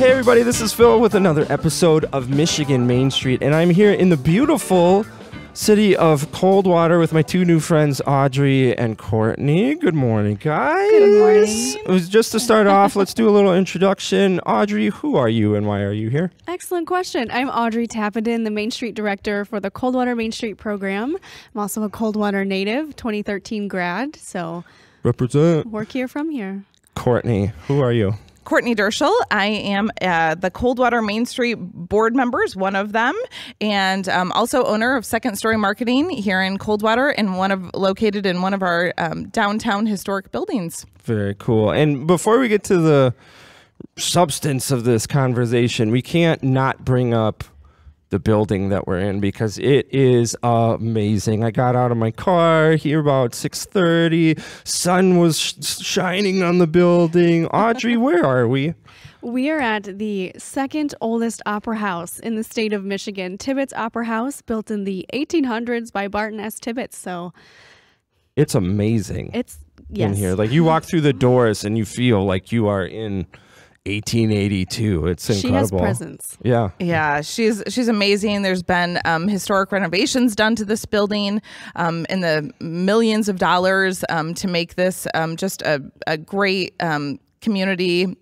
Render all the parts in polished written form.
Hey everybody, this is Phil with another episode of Michigan Main Street, and I'm here in the beautiful city of Coldwater with my two new friends, Audrey and Courtney. Good morning, guys. Good morning. It was just to start off, let's do a little introduction. Audrey, who are you and why are you here? Excellent question. I'm Audrey Tappenden, the Main Street Director for the Coldwater Main Street program. I'm also a Coldwater native, 2013 grad, so Represent. work here from here. Courtney, who are you? Courtney Dirschell. I am the Coldwater Main Street board members, one of them, and also owner of Second Story Marketing here in Coldwater, and located in one of our downtown historic buildings. Very cool. And before we get to the substance of this conversation, we can't not bring up the building that we're in because it is amazing. I got out of my car here about 6:30. Sun was shining on the building. Audrey, where are we? We are at the second oldest opera house in the state of Michigan, Tibbetts Opera House, built in the 1800s by Barton S. Tibbetts. So it's amazing. It's in here. Like you walk through the doors and you feel like you are in 1882. It's incredible. She has presence. Yeah. Yeah, she's amazing. There's been historic renovations done to this building in the millions of dollars to make this just a great community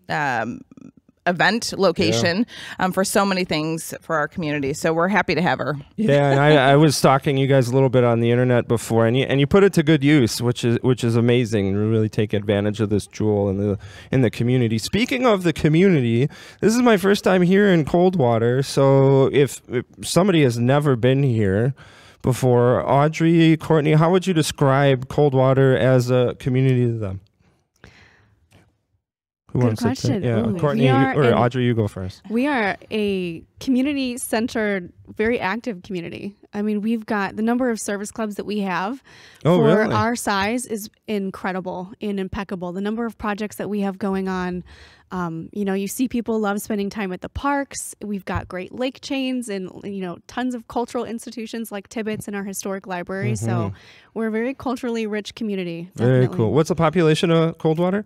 event location for so many things for our community. So we're happy to have her. Yeah, and I was stalking you guys a little bit on the internet before, and you put it to good use, which is amazing. You really take advantage of this jewel in the community. Speaking of the community, this is my first time here in Coldwater. So if somebody has never been here before, Audrey, Courtney, how would you describe Coldwater as a community to them? Good question. Yeah, Courtney or Audrey, you go first. We are a community-centered, very active community. I mean, we've got the number of service clubs that we have for our size is incredible and impeccable. The number of projects that we have going on, you see people love spending time at the parks. We've got great lake chains and, tons of cultural institutions like Tibbetts and our historic library. Mm-hmm. So we're a very culturally rich community. Definitely. Very cool. What's the population of Coldwater?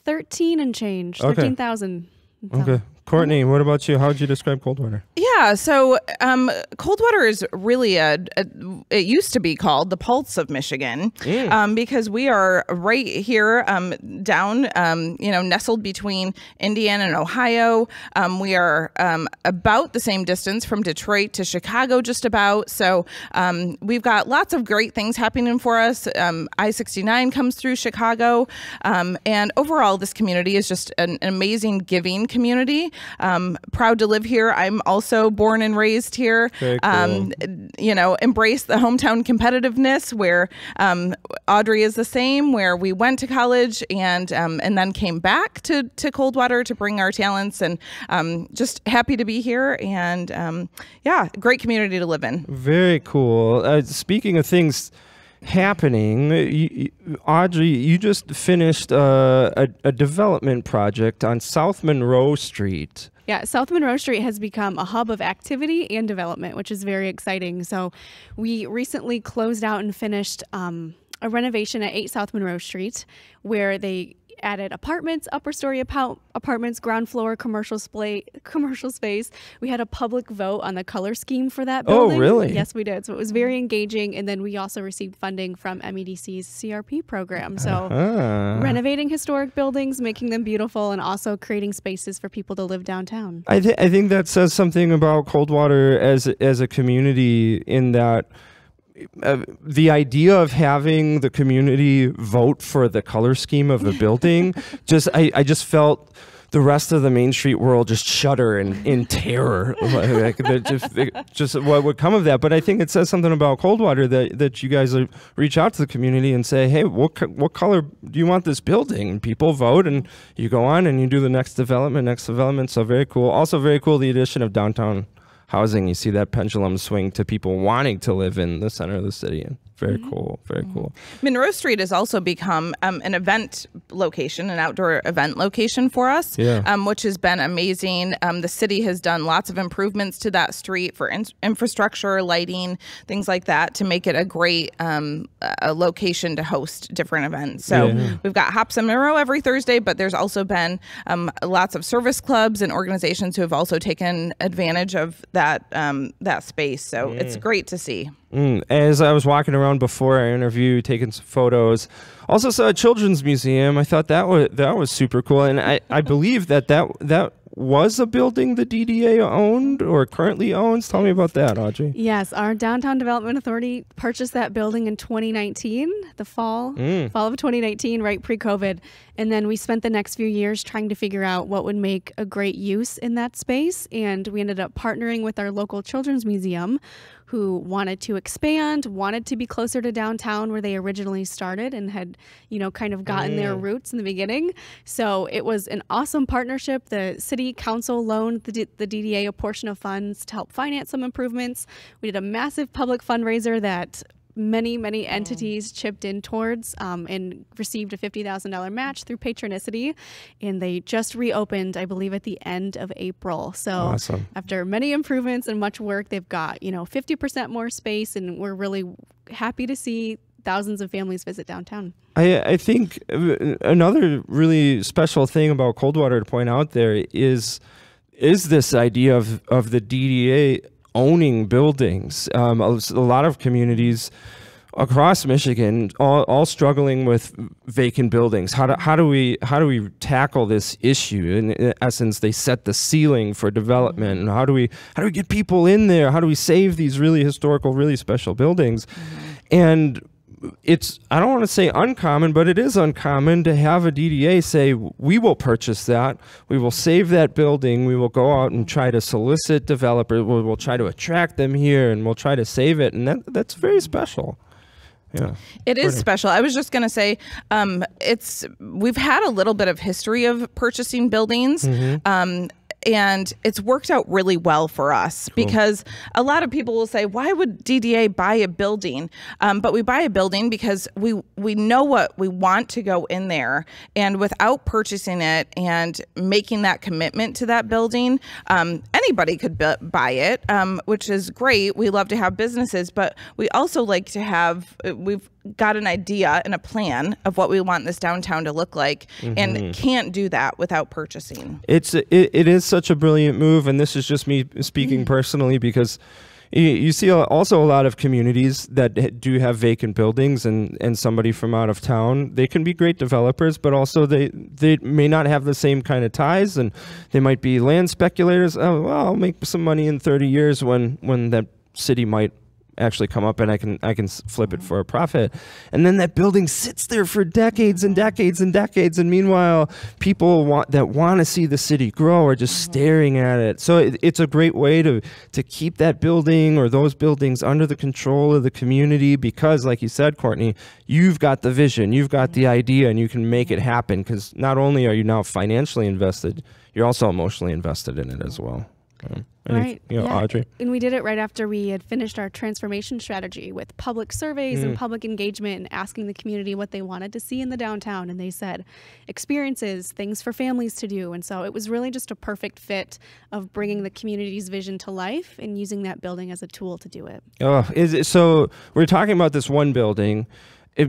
13 and change, okay. 13,000. Okay. Courtney, what about you? How would you describe Coldwater? Yeah, so Coldwater is really it used to be called the Pulse of Michigan because we are right here down, nestled between Indiana and Ohio. We are about the same distance from Detroit to Chicago, just about. So we've got lots of great things happening for us. I-69 comes through Chicago. And overall, this community is just an amazing giving community. Proud to live here. I'm also born and raised here. Very cool. Embrace the hometown competitiveness where Audrey is the same, where we went to college and then came back to Coldwater to bring our talents, and just happy to be here, and great community to live in. Very cool. Speaking of things happening, Audrey, you just finished a development project on South Monroe Street. Yeah, South Monroe Street has become a hub of activity and development, which is very exciting. So we recently closed out and finished a renovation at 8 South Monroe Street, where they added apartments, upper story apartments, ground floor commercial space. We had a public vote on the color scheme for that building. Oh, really? Yes, we did. So it was very engaging. And then we also received funding from MEDC's CRP program. So renovating historic buildings, making them beautiful, and also creating spaces for people to live downtown. I think that says something about Coldwater as a community, in that the idea of having the community vote for the color scheme of a building, I just felt the rest of the Main Street world just shudder in terror. just what would come of that. But I think it says something about Coldwater that you guys reach out to the community and say, hey, what color do you want this building? And people vote, and you go on and you do the next development. So very cool. Also very cool, the addition of downtown housing. You see that pendulum swing to people wanting to live in the center of the city. Very cool. Very cool. Monroe Street has also become an event location, an outdoor event location for us, which has been amazing. The city has done lots of improvements to that street for infrastructure, lighting, things like that, to make it a great a location to host different events. So we've got Hops in Monroe every Thursday, but there's also been lots of service clubs and organizations who have also taken advantage of that that space. So it's great to see. As I was walking around before our interview, taking some photos, also saw a children's museum. I thought that was super cool, and I believe that was a building the DDA owned or currently owns. Tell me about that, Audrey. Yes, our Downtown Development Authority purchased that building in 2019, the fall of 2019, right pre-COVID. And then we spent the next few years trying to figure out what would make a great use in that space. And we ended up partnering with our local children's museum, who wanted to expand, wanted to be closer to downtown where they originally started and had, kind of gotten their roots in the beginning. So it was an awesome partnership. The city council loaned the DDA a portion of funds to help finance some improvements. We did a massive public fundraiser that many entities chipped in towards and received a $50,000 match through Patronicity, and they just reopened, I believe, at the end of April. So after many improvements and much work, they've got 50% more space, and we're really happy to see thousands of families visit downtown. I think another really special thing about Coldwater to point out there is this idea of the DDA owning buildings. A lot of communities across Michigan all struggling with vacant buildings. How do we tackle this issue? In essence, they set the ceiling for development. And how do we get people in there? How do we save these really historical, really special buildings? And it's, I don't want to say uncommon, but it is uncommon to have a DDA say, we will purchase that, we will save that building, we will go out and try to solicit developers, we'll try to attract them here, and we'll try to save it, and that's very special. Yeah, it is special. I was just going to say, we've had a little bit of history of purchasing buildings. And it's worked out really well for us because a lot of people will say, why would DDA buy a building? But we buy a building because we know what we want to go in there. And without purchasing it and making that commitment to that building, anybody could buy it, which is great. We love to have businesses, but we also like to have, we've got an idea and a plan of what we want this downtown to look like, and can't do that without purchasing. It is such a brilliant move, and this is just me speaking personally, because you see also a lot of communities that do have vacant buildings, and somebody from out of town, they can be great developers, but also they may not have the same kind of ties, and they might be land speculators. Oh, well, I'll make some money in 30 years when that city might actually come up and I can flip it for a profit. And then that building sits there for decades and decades and decades, and meanwhile people want to see the city grow are just staring at it. So it's a great way to keep that building or those buildings under the control of the community, because like you said, Courtney, you've got the vision, you've got the idea, and you can make it happen, because not only are you now financially invested, you're also emotionally invested in it as well. Right. Audrey. And we did it right after we had finished our transformation strategy with public surveys and public engagement, and asking the community what they wanted to see in the downtown. And they said experiences, things for families to do. And so it was really just a perfect fit of bringing the community's vision to life and using that building as a tool to do it. So we're talking about this one building.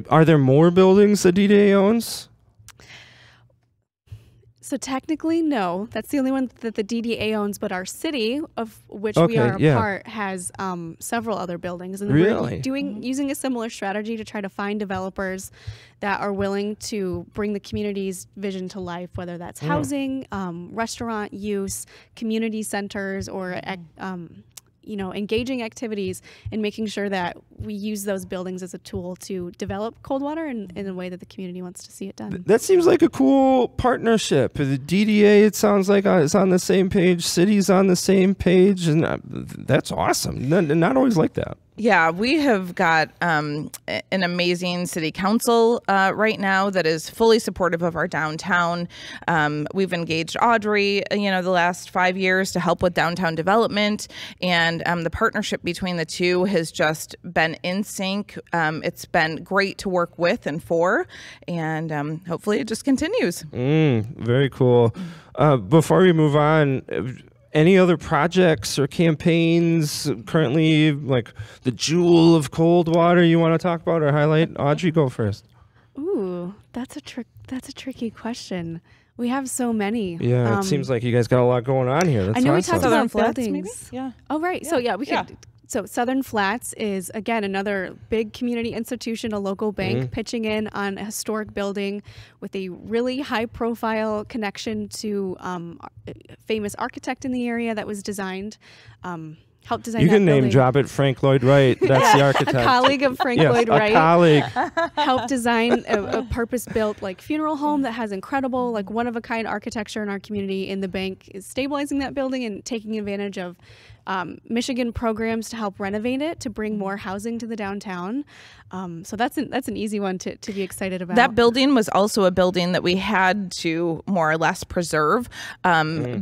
Are there more buildings that DDA owns? So technically, no. That's the only one that the DDA owns, but our city, of which we are a part, has several other buildings. And we're using a similar strategy to try to find developers that are willing to bring the community's vision to life, whether that's housing, restaurant use, community centers, or engaging activities, and making sure that we use those buildings as a tool to develop Coldwater in a way that the community wants to see it done. That seems like a cool partnership. The DDA, it sounds like it's on the same page, city's on the same page, and that's awesome. Not always like that. Yeah, we have got an amazing city council right now that is fully supportive of our downtown. We've engaged Audrey, the last 5 years to help with downtown development, and the partnership between the two has just been in sync. It's been great to work with and for, and hopefully it just continues. Very cool. Before we move on, any other projects or campaigns currently, like the jewel of Coldwater, you want to talk about or highlight? Audrey, go first. Ooh, that's a tricky question. We have so many. Yeah, it seems like you guys got a lot going on here. That's I know awesome. we talked about Flats, buildings. maybe? Yeah. Oh, right. So we could. So Southern Flats is, again, another big community institution, a local bank pitching in on a historic building with a really high-profile connection to a famous architect in the area that was designed, helped design You that can name building. drop it, Frank Lloyd Wright. That's the architect. A colleague of Frank Lloyd Wright. A colleague. Helped design a purpose-built funeral home that has incredible one-of-a-kind architecture in our community. And the bank is stabilizing that building and taking advantage of Michigan programs to help renovate it to bring more housing to the downtown. So that's an easy one to be excited about. That building was also a building that we had to more or less preserve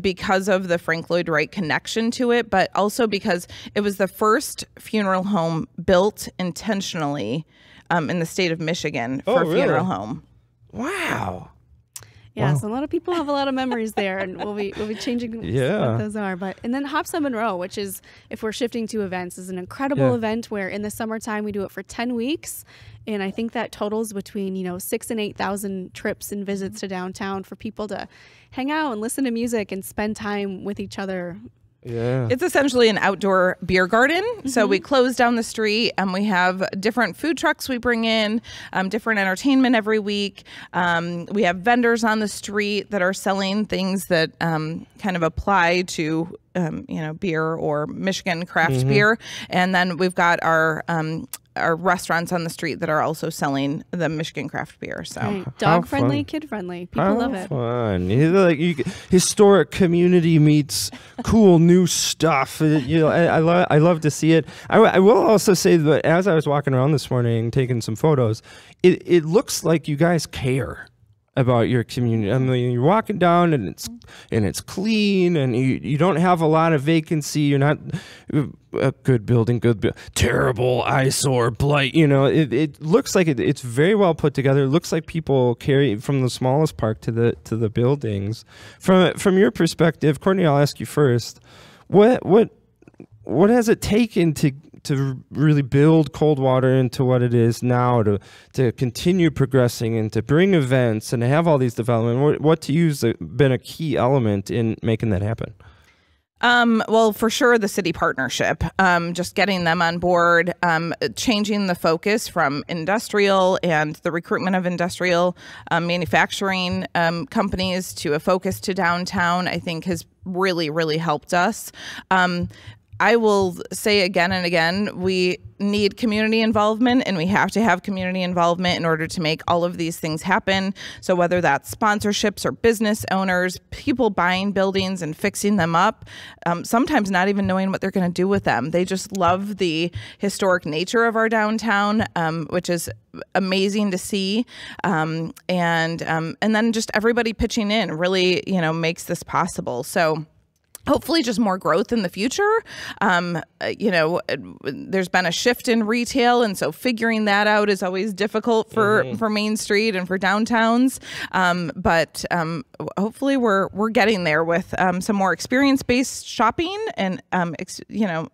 because of the Frank Lloyd Wright connection to it, but also because it was the first funeral home built intentionally in the state of Michigan for a funeral home. Wow. Yeah, so a lot of people have a lot of memories there, and we'll be changing what those are. And then Hops on Monroe, which is, if we're shifting to events, is an incredible event where in the summertime we do it for 10 weeks, and I think that totals between 6,000 and 8,000 trips and visits to downtown for people to hang out and listen to music and spend time with each other. Yeah. It's essentially an outdoor beer garden. So we close down the street and we have different food trucks we bring in, different entertainment every week. We have vendors on the street that are selling things that kind of apply to beer or Michigan craft beer. And then we've got our restaurants on the street that are also selling the Michigan craft beer. So dog friendly, kid friendly. People love it. Fun. Historic community meets cool new stuff. I love to see it. I will also say that as I was walking around this morning taking some photos, it looks like you guys care about your community. I mean, you're walking down and it's clean, and you don't have a lot of vacancy. You're not a good building, terrible eyesore, blight. It looks like it's very well put together. It looks like people carry from the smallest park to the buildings. From your perspective, Courtney, I'll ask you first. What has it taken to really build Coldwater into what it is now, to continue progressing and to bring events and to have all these development? What to you has been a key element in making that happen? Well, for sure, the city partnership, just getting them on board, changing the focus from industrial and the recruitment of industrial manufacturing companies to a focus to downtown, I think has really, really helped us. I will say again and again, we need community involvement, and we have to have community involvement in order to make all of these things happen. So whether that's sponsorships or business owners, people buying buildings and fixing them up, sometimes not even knowing what they're going to do with them. They just love the historic nature of our downtown, which is amazing to see. And then just everybody pitching in really, makes this possible. So hopefully just more growth in the future. There's been a shift in retail, and so figuring that out is always difficult for Main Street and for downtowns. But hopefully we're getting there with some more experience-based shopping and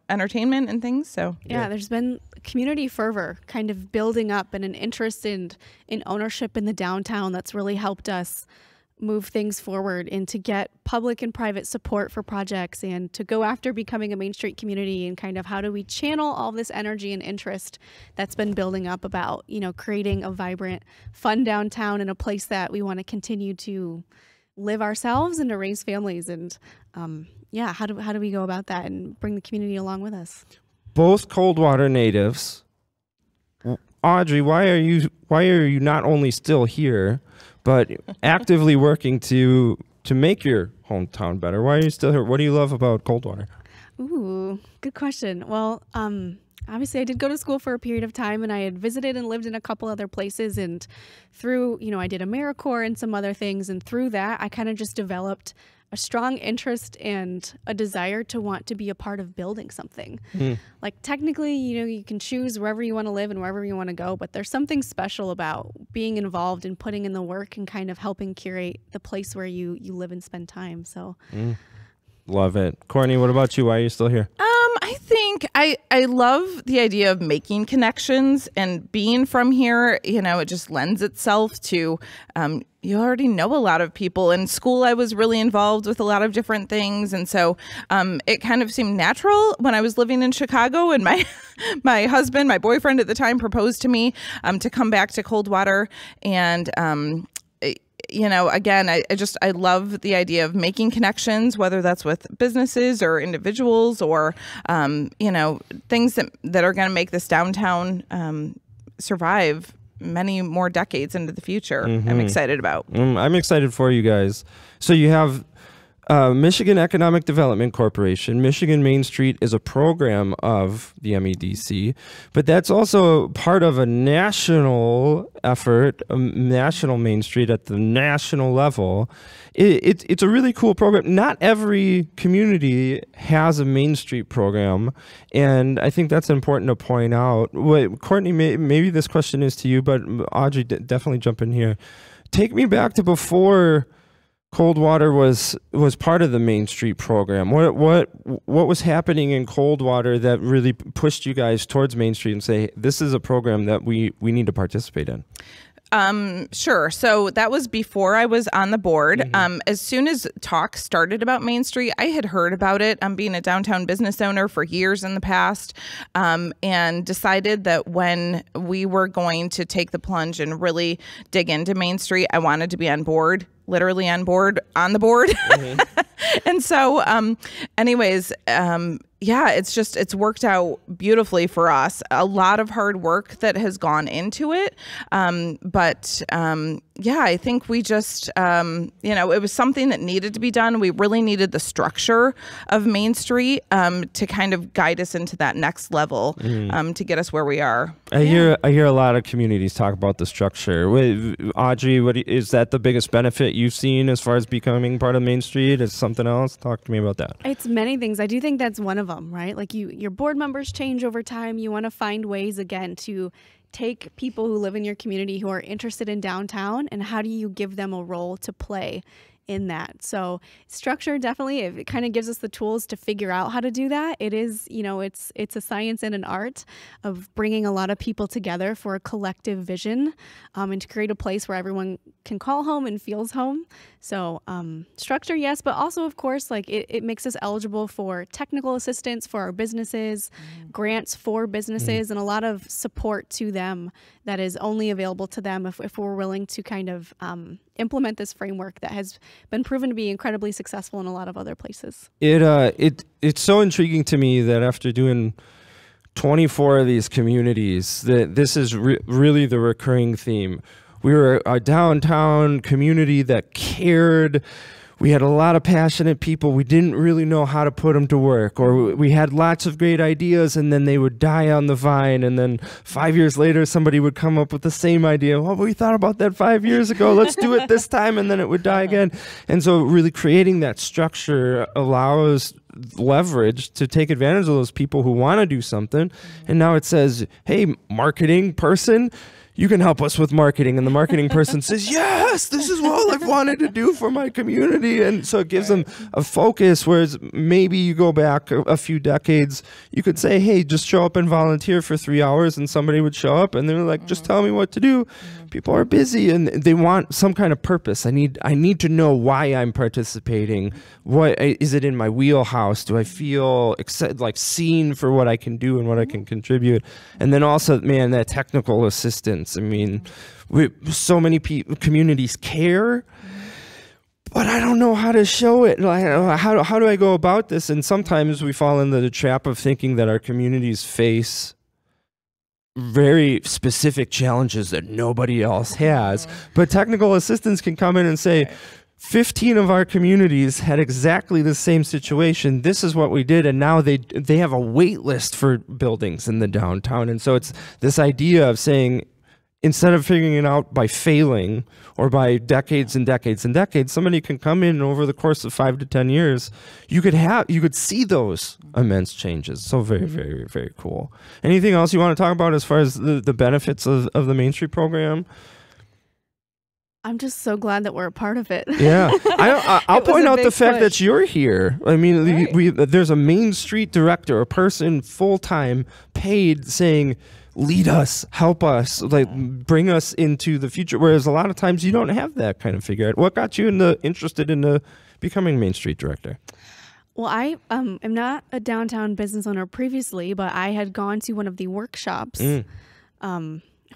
entertainment and things. So there's been community fervor kind of building up and an interest in ownership in the downtown that's really helped us move things forward and to get public and private support for projects and to go after becoming a Main Street community, and kind of how do we channel all this energy and interest that's been building up about, creating a vibrant, fun downtown and a place that we want to continue to live ourselves and to raise families. And how do we go about that and bring the community along with us? Both Coldwater natives. Audrey, why are you not only still here, but actively working to make your hometown better? Why are you still here? What do you love about Coldwater? Ooh, good question. Well, obviously I did go to school for a period of time, and I had visited and lived in a couple other places, and through, I did AmeriCorps and some other things, and through that I kind of just developed a strong interest and a desire to want to be a part of building something. Like technically, you can choose wherever you want to live and wherever you want to go, but there's something special about being involved and putting in the work and kind of helping curate the place where you live and spend time. So love it. Courtney, what about you? Why are you still here? I think I love the idea of making connections, and being from here, it just lends itself to, you already know a lot of people. In school, I was really involved with a lot of different things. And so it kind of seemed natural when I was living in Chicago, and my husband, my boyfriend at the time, proposed to me to come back to Coldwater. And again, I love the idea of making connections, whether that's with businesses or individuals or, things that are going to make this downtown survive many more decades into the future. I'm excited about. I'm excited for you guys. So you have Michigan Economic Development Corporation. Michigan Main Street is a program of the MEDC, but that's also part of a national effort, a national Main Street at the national level. It's a really cool program. Not every community has a Main Street program, and I think that's important to point out. Courtney, maybe this question is to you, but Audrey, definitely jump in here. Take me back to before Coldwater was part of the Main Street program. What was happening in Coldwater that really pushed you guys towards Main Street and say, this is a program that we need to participate in? Sure. So that was before I was on the board. As soon as talk started about Main Street, I had heard about it. Being a downtown business owner for years in the past, and decided that when we were going to take the plunge and really dig into Main Street, I wanted to be on board. Literally on the board. And so, anyways, it's worked out beautifully for us. A lot of hard work that has gone into it. But I think we just, it was something that needed to be done. We really needed the structure of Main Street to kind of guide us into that next level, to get us where we are. I hear a lot of communities talk about the structure. Audrey, is that the biggest benefit you've seen as far as becoming part of Main Street? Is something else? Talk to me about that. It's many things. I do think that's one of them, right? Like your board members change over time. You want to find ways, again, to take people who live in your community who are interested in downtown, and how do you give them a role to play in that? So structure, definitely, it kind of gives us the tools to figure out how to do that. It is, it's a science and an art of bringing a lot of people together for a collective vision, and to create a place where everyone can call home and feels home. So structure, yes, but also, of course, like it makes us eligible for technical assistance for our businesses, grants for businesses, and a lot of support to them that is only available to them if we're willing to kind of implement this framework that has been proven to be incredibly successful in a lot of other places. It's so intriguing to me that after doing 24 of these communities, that this is really the recurring theme. We were a downtown community that cared. We had a lot of passionate people. We didn't really know how to put them to work, or we had lots of great ideas and then they would die on the vine. And then 5 years later, somebody would come up with the same idea. Well, we thought about that 5 years ago. Let's do it this time. And then it would die again. And so really creating that structure allows leverage to take advantage of those people who want to do something. And now it says, hey, marketing person, you can help us with marketing. And the marketing person says, yes, this is what I've wanted to do for my community. And so it gives them a focus, whereas maybe you go back a few decades, you could say, hey, just show up and volunteer for 3 hours, and somebody would show up and they're like, just tell me what to do. People are busy and they want some kind of purpose. I need to know why I'm participating. What is it in my wheelhouse? Do I feel like seen for what I can do and what I can contribute? And then also, man, that technical assistance. I mean, so many communities care, but I don't know how to show it. Like, how do I go about this? And sometimes we fall into the trap of thinking that our communities face very specific challenges that nobody else has. But technical assistance can come in and say, 15 of our communities had exactly the same situation. This is what we did, and now they have a wait list for buildings in the downtown. And so it's this idea of saying, instead of figuring it out by failing or by decades and decades and decades, somebody can come in and over the course of 5 to 10 years, you could see those immense changes. So very, very, very cool. Anything else you want to talk about as far as the benefits of the Main Street program? I'm just so glad that we're a part of it. Yeah. I'll point out the fact that you're here. I mean, there's a Main Street director, a person full-time paid, saying, lead us, help us, like bring us into the future. Whereas a lot of times you don't have that kind of figure out. What got you interested in becoming Main Street director? Well, I am not a downtown business owner previously, but I had gone to one of the workshops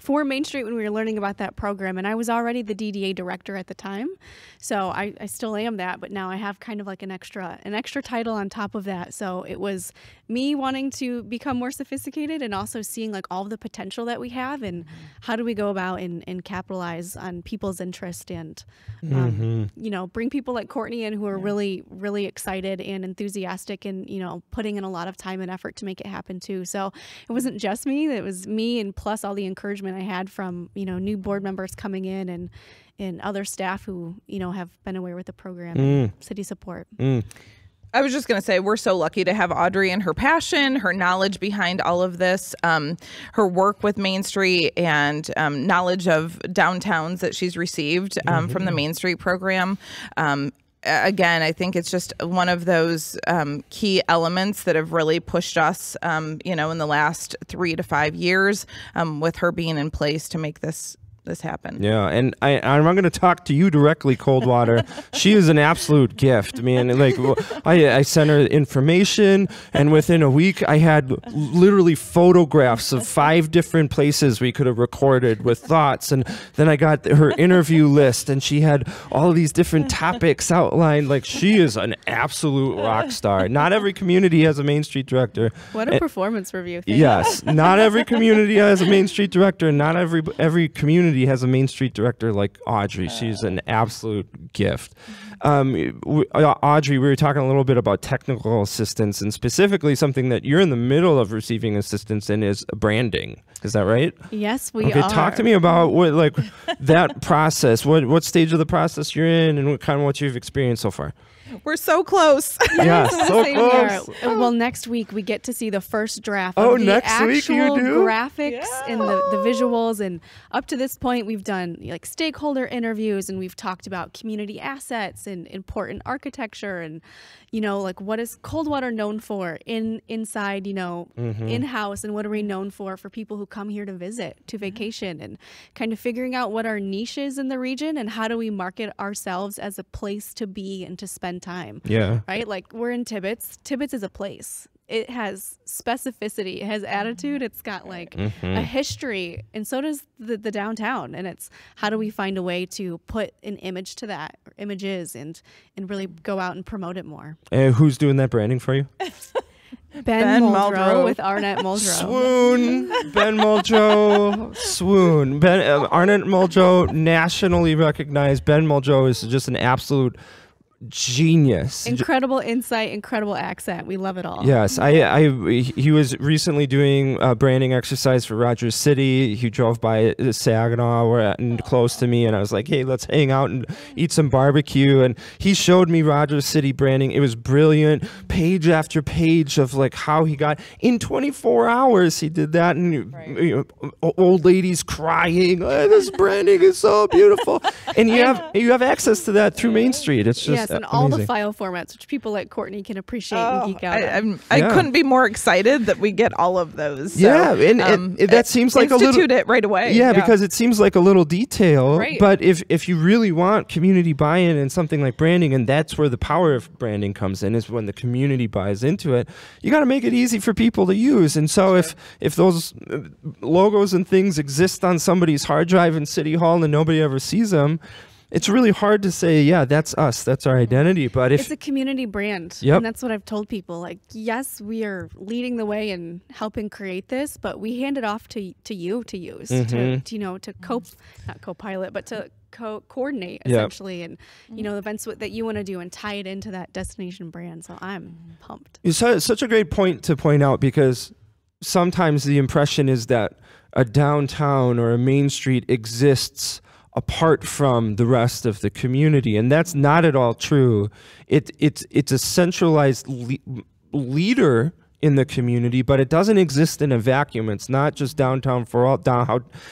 for Main Street when we were learning about that program, and I was already the DDA director at the time, so I still am that, but now I have kind of like an extra title on top of that. So it was me wanting to become more sophisticated and also seeing like all of the potential that we have and how do we go about and capitalize on people's interest and you know, bring people like Courtney in who are really, really excited and enthusiastic and, you know, putting in a lot of time and effort to make it happen too. So it wasn't just me, it was me and plus all the encouragement I had from, you know, new board members coming in and other staff who, you know, have been aware with the program and city support. I was just going to say, we're so lucky to have Audrey and her passion, her knowledge behind all of this, her work with Main Street and knowledge of downtowns that she's received from the Main Street program. Again, I think it's just one of those key elements that have really pushed us, you know, in the last 3 to 5 years with her being in place to make this happen. Yeah, and I'm going to talk to you directly, Coldwater. She is an absolute gift, man. Like, I sent her information, and within a week, I had literally photographs of 5 different places we could have recorded with thoughts, and then I got her interview list, and she had all of these different topics outlined. Like, she is an absolute rock star. Not every community has a Main Street director. What a performance review. Yes, not every community has a Main Street director, and not every community has a Main Street director like Audrey. She's an absolute gift. Audrey, we were talking a little bit about technical assistance, and specifically something that you're in the middle of receiving assistance in is branding. Is that right? Yes, we are. Talk to me about what that process. What stage of the process you're in, and what you've experienced so far. We're so close. Yeah, so close. Well, next week we get to see the first draft of the next actual week you do? graphics and the visuals. And up to this point, we've done like stakeholder interviews and we've talked about community assets and important architecture and, you know, like what is Coldwater known for inside, you know, in-house, and what are we known for people who come here to visit, to vacation, and kind of figuring out what our niche is in the region and how do we market ourselves as a place to be and to spend time. Yeah. Right? Like we're in Tibbetts. Tibbetts is a place. It has specificity. It has attitude. It's got like a history. And so does the downtown. And it's how do we find a way to put an image to that, or images, and really go out and promote it more. Who's doing that branding for you? Ben Muldrow with Arnett Muldrow. Swoon. Ben Muldrow. Swoon. Arnett Muldrow, nationally recognized. Ben Muldrow is just an absolute genius. Incredible insight, incredible accent. We love it all. Yes, he was recently doing a branding exercise for Rogers City. He drove by Saginaw and close to me, and I was like, hey, let's hang out and eat some barbecue. And he showed me Rogers City branding. It was brilliant. Page after page of like how he got in 24 hours. He did that, and you know, old ladies crying. Oh, this branding is so beautiful. And you have access to that through Main Street. It's just and all the file formats, which people like Courtney can appreciate and geek out on. I couldn't be more excited that we get all of those. So, yeah, and that seems like a little... Institute it right away. Yeah, because it seems like a little detail. Right. But if you really want community buy-in in something like branding, and that's where the power of branding comes in, is when the community buys into it, you got to make it easy for people to use. And so if those logos and things exist on somebody's hard drive in City Hall and nobody ever sees them, it's really hard to say, yeah, that's us, that's our identity. But it's a community brand, and that's what I've told people. Like, yes, we are leading the way and helping create this, but we hand it off to you to use, to you know, to not co-pilot, but to coordinate essentially, and the events that you want to do and tie it into that destination brand. So I'm pumped. It's such a great point to point out, because sometimes the impression is that a downtown or a main street exists apart from the rest of the community, and that's not at all true. It's a centralized leader in the community, but it doesn't exist in a vacuum. It's not just downtown for all.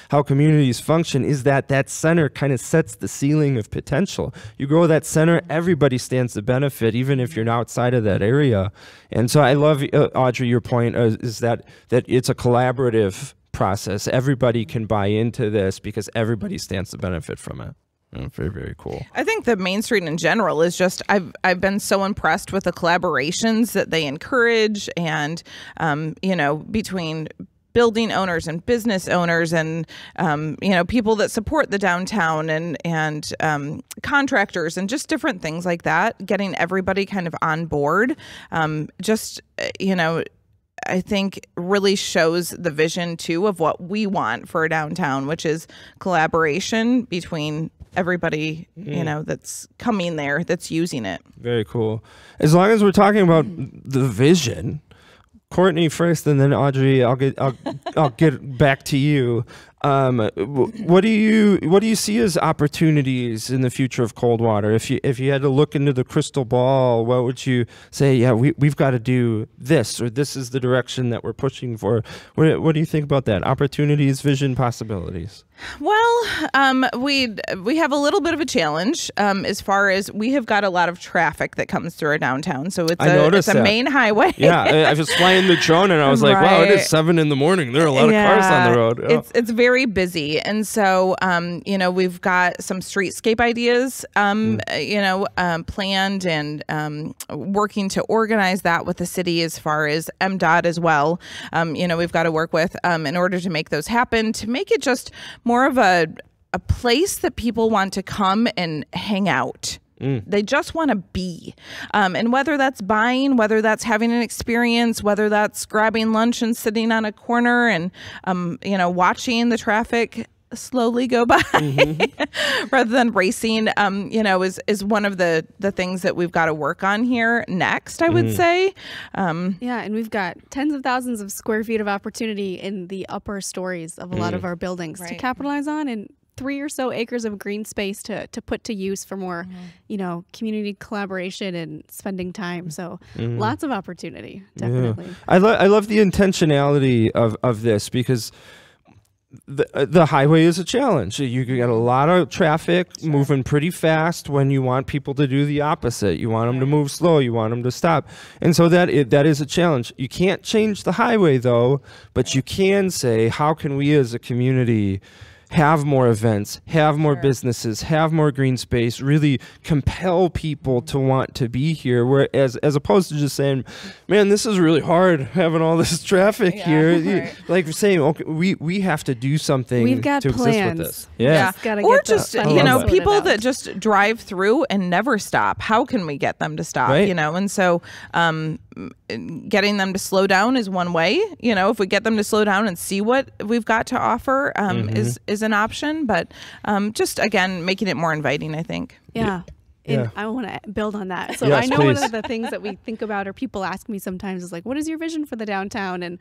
How communities function is that center kind of sets the ceiling of potential. You grow that center, everybody stands to benefit, even if you're outside of that area. And so I love, Audrey, your point is that it's a collaborative process. Everybody can buy into this because everybody stands to benefit from it. Very, very cool. I think the Main Street in general is just, I've been so impressed with the collaborations that they encourage, and between building owners and business owners and people that support the downtown and contractors and just different things like that, getting everybody kind of on board. I think really shows the vision too of what we want for a downtown, which is collaboration between everybody, that's coming there, that's using it. Very cool. As long as we're talking about the vision, Courtney first, and then Audrey, I'll get back to you. What do you see as opportunities in the future of Coldwater? If you had to look into the crystal ball, what would you say? Yeah, we've got to do this, or this is the direction that we're pushing for. What do you think about that? Opportunities, vision, possibilities. Well, we have a little bit of a challenge as far as we have got a lot of traffic that comes through our downtown. So it's a main highway. Yeah, I was flying the drone and I was like, wow, it is 7 a.m. There are a lot of cars on the road. It's very busy, and so we've got some streetscape ideas planned, and working to organize that with the city as far as MDOT as well. We've got to work with in order to make those happen, to make it just more of a place that people want to come and hang out. They just want to be. And whether that's buying, whether that's having an experience, whether that's grabbing lunch and sitting on a corner and, watching the traffic slowly go by rather than racing, is one of the things that we've got to work on here next, I would say. And we've got tens of thousands of square feet of opportunity in the upper stories of a lot of our buildings to capitalize on, and 3 or so acres of green space to put to use for more, community collaboration and spending time. So lots of opportunity, definitely. Yeah. I love the intentionality of this, because the highway is a challenge. You got a lot of traffic moving pretty fast when you want people to do the opposite. You want them to move slow. You want them to stop. And so that is a challenge. You can't change the highway, though, but you can say, how can we as a community have more events, have more businesses, have more green space, really compel people to want to be here, whereas as opposed to just saying, man, this is really hard having all this traffic here. Like saying, okay, we have to do something. We've got to plans. exist with this. Yeah. Or just, people that just drive through and never stop. How can we get them to stop? Right. And so getting them to slow down is one way. If we get them to slow down and see what we've got to offer is an option, but just again making it more inviting, I think. And I want to build on that. So I know one of the things that we think about, or people ask me sometimes, is like, what is your vision for the downtown? And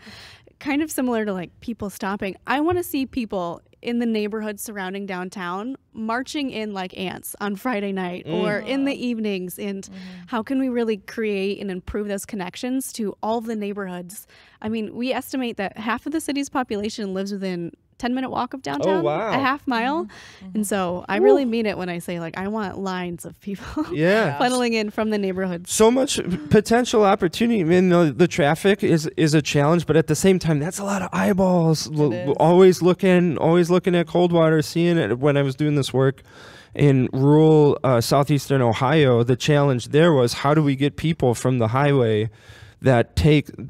kind of similar to like people stopping, I want to see people in the neighborhood surrounding downtown marching in like ants on Friday night or in the evenings. And how can we really create and improve those connections to all of the neighborhoods? I mean, we estimate that half of the city's population lives within 10-minute walk of downtown, a half mile. And so I really mean it when I say, like, I want lines of people funneling in from the neighborhoods. So much potential opportunity. I mean, the traffic is a challenge, but at the same time, that's a lot of eyeballs. Always looking at Coldwater, seeing it. When I was doing this work in rural southeastern Ohio, the challenge there was, how do we get people from the highway that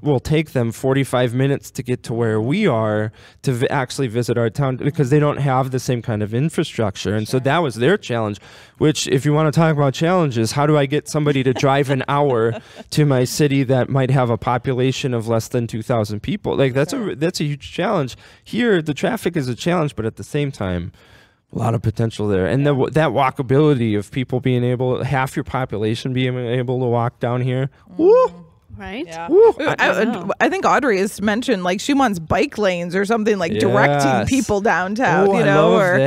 will take them 45 minutes to get to where we are to actually visit our town, because they don't have the same kind of infrastructure. And so that was their challenge, which, if you want to talk about challenges, how do I get somebody to drive an hour to my city that might have a population of less than 2,000 people? Like, that's a huge challenge. Here, the traffic is a challenge, but at the same time, A lot of potential there. And that walkability of people being able, half your population being able to walk down here. Woo! Right? Yeah. I think Audrey has mentioned like she wants bike lanes or something like directing people downtown, you know, or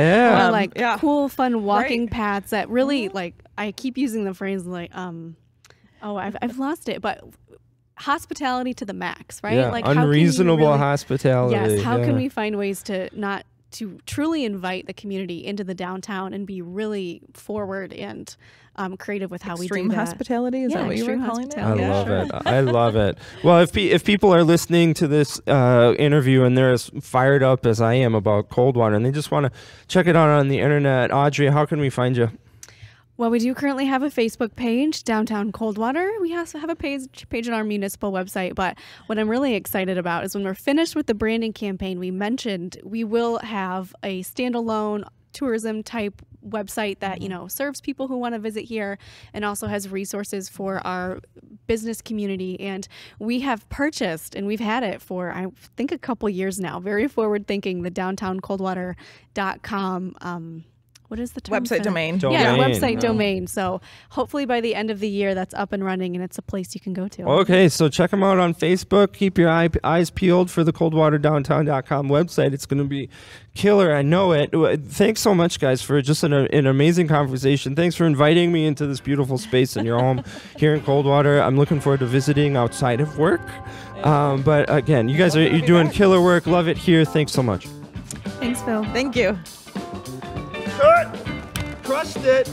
like cool, fun walking paths that really like, I keep using the phrase like, I've lost it, but hospitality to the max, right? Yeah, like unreasonable hospitality. Yes. How can we find ways to truly invite the community into the downtown and be really forward and creative with how we do that. Extreme hospitality, is that what you were calling it? I love it. I love it. Well, if people are listening to this interview and they're as fired up as I am about Coldwater and they just want to check it out on the internet, Audrey, how can we find you? Well, we do currently have a Facebook page, Downtown Coldwater. We also have a page on our municipal website. But what I'm really excited about is when we're finished with the branding campaign, we mentioned we will have a standalone tourism type website that, you know, serves people who want to visit here and also has resources for our business community. And we have purchased, and we've had it for, I think, a couple years now, very forward thinking, the downtowncoldwater.com what is the term? Website domain. Yeah, website domain. So hopefully by the end of the year, that's up and running, and it's a place you can go to. Okay, so check them out on Facebook. Keep your eyes peeled for the ColdwaterDowntown.com website. It's going to be killer. I know it. Thanks so much, guys, for just an amazing conversation. Thanks for inviting me into this beautiful space in your home here in Coldwater. I'm looking forward to visiting outside of work. But again, you guys you're doing killer work. Love it here. Thanks so much. Thanks, Phil. Thank you. Crushed it.